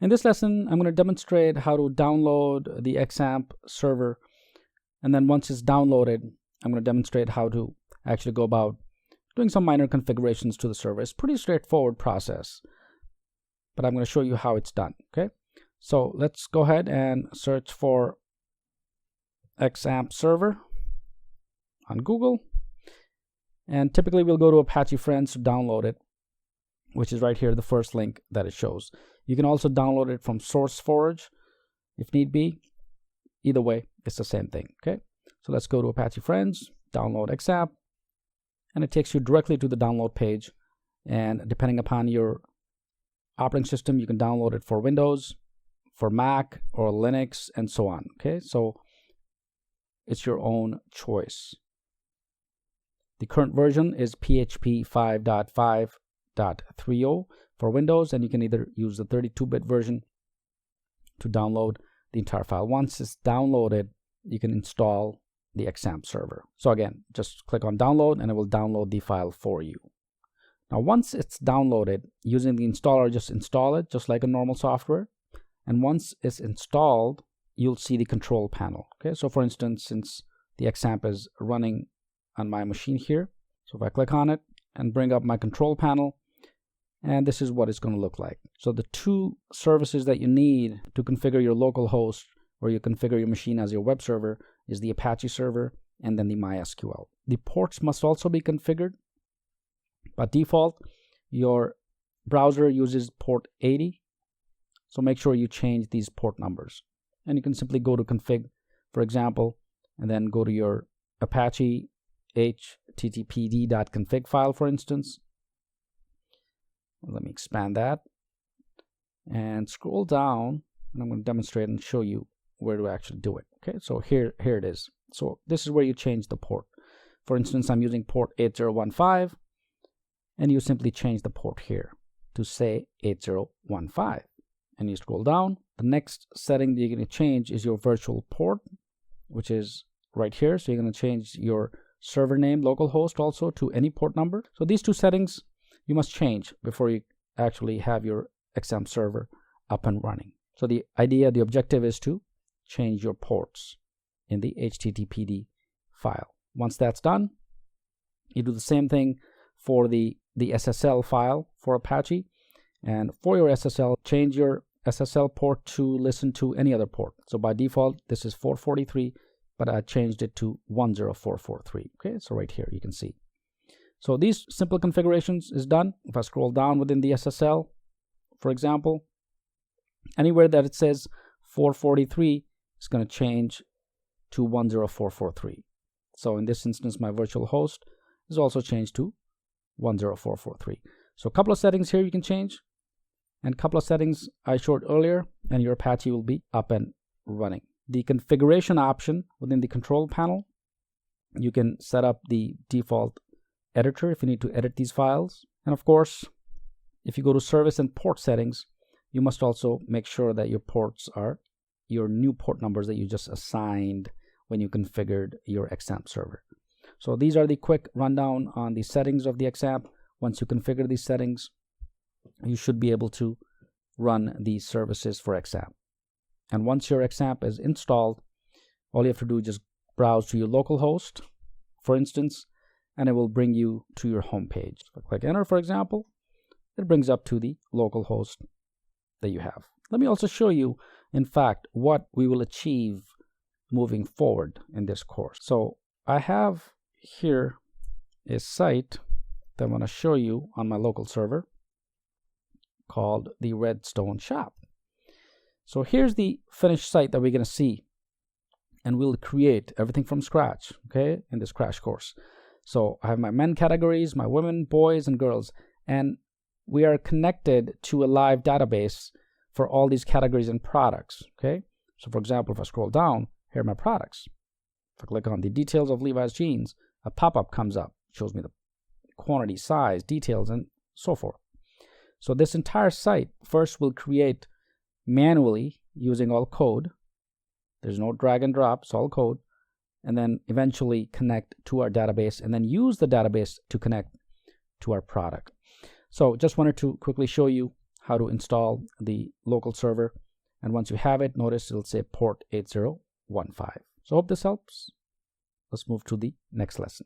In this lesson, I'm going to demonstrate how to download the XAMPP server. And then once it's downloaded, I'm going to demonstrate how to actually go about doing some minor configurations to the server. It's a pretty straightforward process, but I'm going to show you how it's done. Okay, so let's go ahead and search for XAMPP server on Google. And typically we'll go to Apache Friends to download it, which is right here, the first link that it shows. You can also download it from SourceForge if need be. Either way, it's the same thing. Okay, so let's go to Apache Friends, download XAMPP, and it takes you directly to the download page. And depending upon your operating system, you can download it for Windows, for Mac, or Linux, and so on. Okay, so it's your own choice. The current version is PHP 5.5.30 for Windows, and you can either use the 32-bit version to download the entire file. Once it's downloaded, you can install the XAMPP server. So again, just click on download and it will download the file for you. Now once it's downloaded, using the installer, just install it just like a normal software. And once it's installed, you'll see the control panel. Okay, so for instance, since the XAMPP is running on my machine here, so if I click on it and bring up my control panel, and this is what it's going to look like. So the two services that you need to configure your local host, or you configure your machine as your web server, is the Apache server and then the MySQL. The ports must also be configured. By default, your browser uses port 80, so make sure you change these port numbers. And you can simply go to config, for example, and then go to your Apache httpd.config file, for instance. Let me expand that and scroll down, and I'm going to demonstrate and show you where to actually do it. Okay, so here it is. So this is where you change the port. For instance, I'm using port 8015, and you simply change the port here to say 8015, and you scroll down. The next setting that you're going to change is your virtual port, which is right here. So you're going to change your server name, localhost, also to any port number. So these two settings you must change before you actually have your XAMPP server up and running. So the objective is to change your ports in the httpd file. Once that's done, you do the same thing for the SSL file for Apache. And for your SSL, change your SSL port to listen to any other port. So by default, this is 443, but I changed it to 10443. Okay, so right here you can see. So these simple configurations is done. If I scroll down within the SSL, for example, anywhere that it says 443, it's going to change to 10443. So in this instance, my virtual host is also changed to 10443. So a couple of settings here you can change, and a couple of settings I showed earlier, and your Apache will be up and running. The configuration option within the control panel, you can set up the default editor if you need to edit these files. And of course, if you go to service and port settings, you must also make sure that your ports are your new port numbers that you just assigned when you configured your XAMPP server. So these are the quick rundown on the settings of the XAMPP. Once you configure these settings, you should be able to run these services for XAMPP. And once your XAMPP is installed, all you have to do is just browse to your local host, for instance, and it will bring you to your home page. So click enter, for example, it brings up to the local host that you have. Let me also show you, in fact, what we will achieve moving forward in this course. So I have here a site that I'm going to show you on my local server called the Redstone Shop. So here's the finished site that we're going to see, and we'll create everything from scratch, okay, in this crash course. So I have my men categories, my women, boys, and girls, and we are connected to a live database for all these categories and products, okay? So for example, if I scroll down, here are my products. If I click on the details of Levi's jeans, a pop-up comes up, shows me the quantity, size, details, and so forth. So this entire site first will create manually using all code. There's no drag and drop, it's all code. And then eventually connect to our database, and then use the database to connect to our product. So just wanted to quickly show you how to install the local server. And once you have it, notice it'll say port 8015. So hope this helps. Let's move to the next lesson.